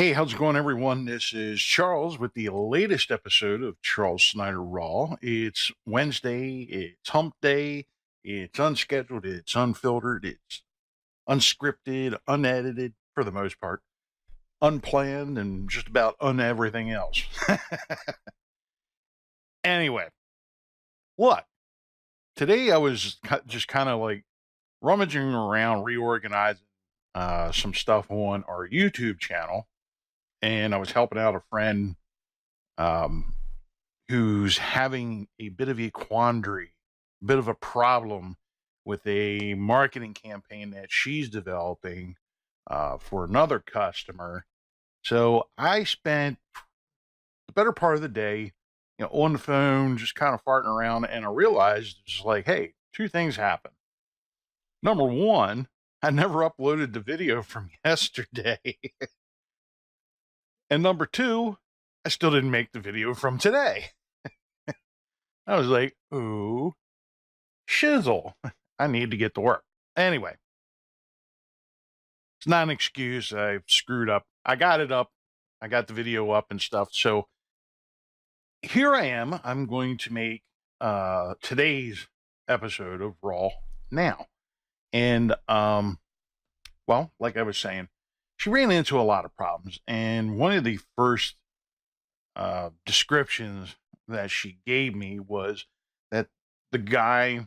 Hey, how's it going, everyone? This is Charles with the latest episode of Charles Snyder Raw. It's Wednesday, it's hump day, it's unscheduled, it's unfiltered, it's unscripted, unedited for the most part, unplanned, and just about everything else. Anyway, what? Today I was just kind of like rummaging around, reorganizing some stuff on our YouTube channel, and I was helping out a friend. Um, who's having a bit of a quandary, bit of a problem with a marketing campaign that she's developing for another customer. So I spent the better part of the day, on the phone, just kind of farting around, and I realized it's like, hey, two things happen. Number one, I never uploaded the video from yesterday, and number two, I still didn't make the video from today. I was like, ooh, shizzle. I need to get to work. Anyway, it's not an excuse. I screwed up. I got it up. I got the video up and stuff. So here I am. I'm going to make today's episode of Raw now. And well, like I was saying, she ran into a lot of problems. And one of the first descriptions that she gave me was that the guy,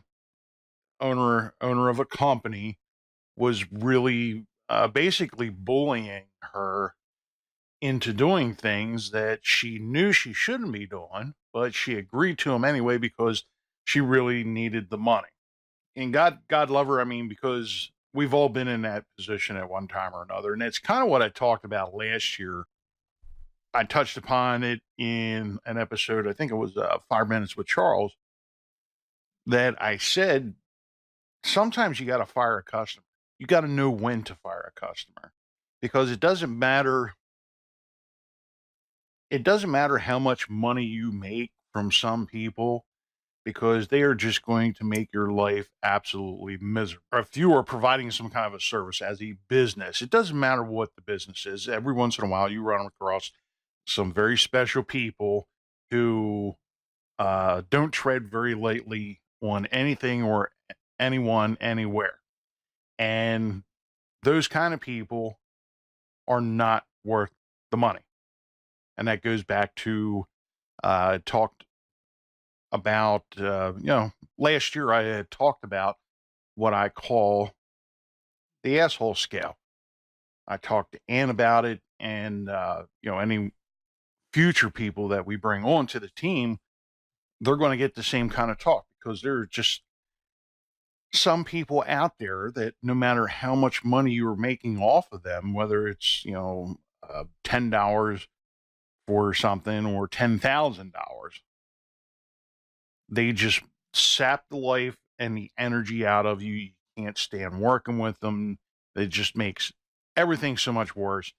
owner of a company, was really basically bullying her into doing things that she knew she shouldn't be doing, but she agreed to them anyway because she really needed the money. And God love her. I mean, because we've all been in that position at one time or another, and it's kind of what I talked about last year. I touched upon it in an episode. I think it was 5 Minutes with Charles. That I said sometimes you got to fire a customer. You got to know when to fire a customer because it doesn't matter. It doesn't matter how much money you make from some people because they are just going to make your life absolutely miserable. If you are providing some kind of a service as a business, it doesn't matter what the business is. Every once in a while, you run across some very special people who don't tread very lightly on anything or anyone anywhere. And those kind of people are not worth the money. And that goes back to talked about, last year I had talked about what I call the asshole scale. I talked to Ann about it, and, any future people that we bring on to the team, they're going to get the same kind of talk because there are just some people out there that no matter how much money you're making off of them, whether it's, $10 for something or $10,000, they just sap the life and the energy out of you. You can't stand working with them. It just makes everything so much worse.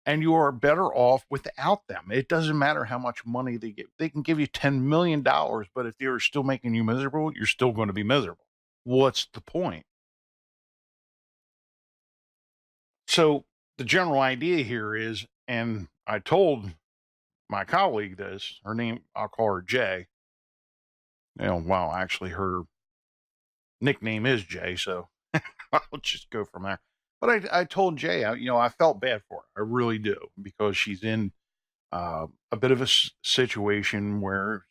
And you are better off without them. It doesn't matter how much money they get. They can give you $10 million, but if they're still making you miserable, you're still going to be miserable. What's the point? So the general idea here is, and I told my colleague this, her name, I'll call her Jay. Well, actually, her nickname is Jay, so I'll just go from there. But I told Jay, I felt bad for her. I really do, because she's in a bit of a situation where,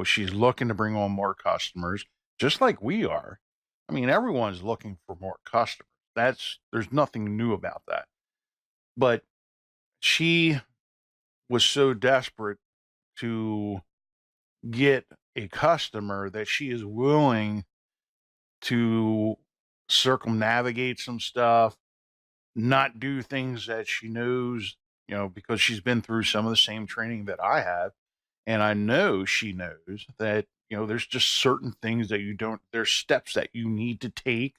she's looking to bring on more customers, just like we are. I mean, everyone's looking for more customers. There's nothing new about that. But she was so desperate to get a customer that she is willing to circumnavigate some stuff, not do things that she knows, because she's been through some of the same training that I have. And I know she knows that, there's just certain things that there's steps that you need to take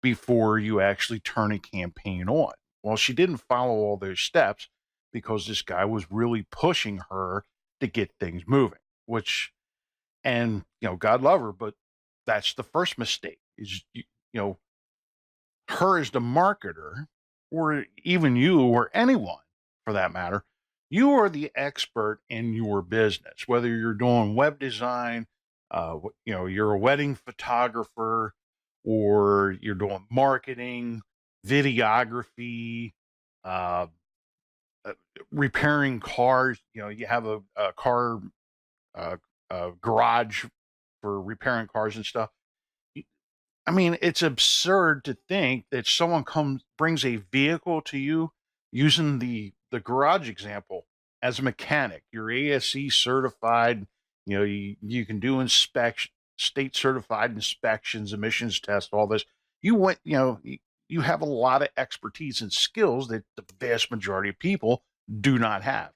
before you actually turn a campaign on. Well, she didn't follow all those steps because this guy was really pushing her to get things moving, and, God love her, but that's the first mistake is, you know, her as the marketer, or even you or anyone, for that matter. You are the expert in your business, whether you're doing web design, you're a wedding photographer, or you're doing marketing, videography, uh, uh, repairing cars. You have a car uh, garage for repairing cars and stuff. I mean, it's absurd to think that someone comes brings a vehicle to you using the garage example as a mechanic. You're ASE certified. You can do inspection, state certified inspections, emissions tests, all this. You went, you have a lot of expertise and skills that the vast majority of people do not have.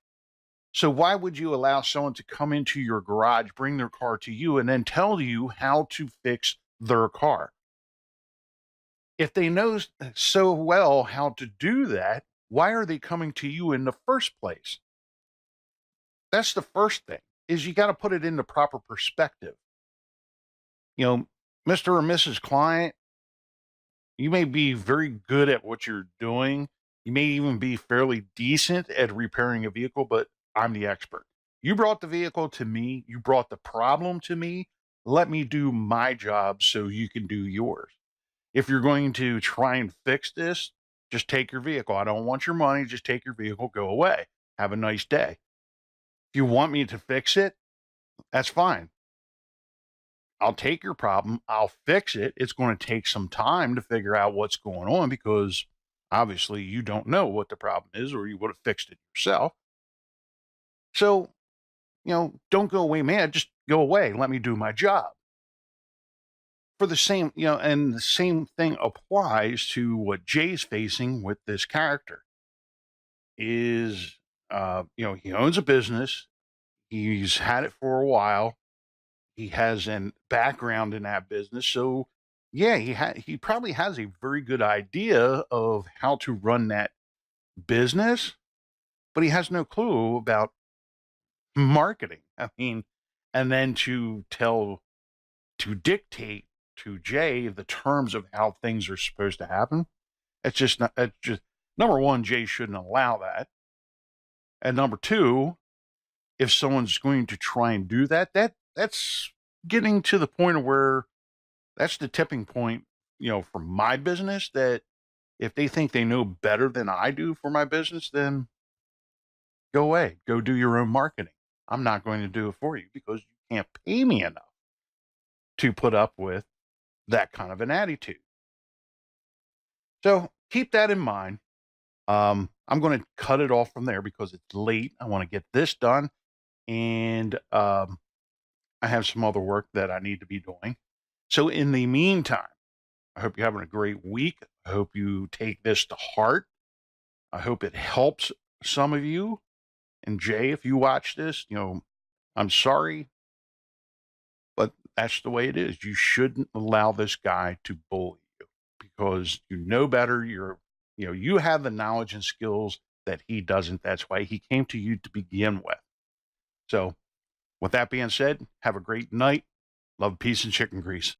So why would you allow someone to come into your garage, bring their car to you, and then tell you how to fix their car? If they know so well how to do that, why are they coming to you in the first place? That's the first thing, is you got to put it into proper perspective. You know, Mr. or Mrs. Client, you may be very good at what you're doing. You may even be fairly decent at repairing a vehicle, but I'm the expert. You brought the vehicle to me. You brought the problem to me. Let me do my job so you can do yours. If you're going to try and fix this, just take your vehicle. I don't want your money. Just take your vehicle, go away. Have a nice day. If you want me to fix it, that's fine. I'll take your problem. I'll fix it. It's going to take some time to figure out what's going on because obviously you don't know what the problem is or you would have fixed it yourself. So, don't go away mad. Just go away. Let me do my job. For the same, and the same thing applies to what Jay's facing with this character is, he owns a business. He's had it for a while. He has an background in that business. So yeah, he probably has a very good idea of how to run that business, but he has no clue about marketing. I mean, and then to dictate to Jay the terms of how things are supposed to happen. It's just not, it's just number one, Jay shouldn't allow that. And number two, if someone's going to try and do that, that's getting to the point of where that's the tipping point, for my business, that if they think they know better than I do for my business, then go away, go do your own marketing. I'm not going to do it for you because you can't pay me enough to put up with that kind of an attitude. So keep that in mind. I'm going to cut it off from there because it's late. I want to get this done. And I have some other work that I need to be doing. So in the meantime, I hope you're having a great week. I hope you take this to heart. I hope it helps some of you. And Jay, if you watch this, I'm sorry, but that's the way it is. You shouldn't allow this guy to bully you because you know better. You have the knowledge and skills that he doesn't. That's why he came to you to begin with. So with that being said, have a great night. Love, peace, and chicken grease.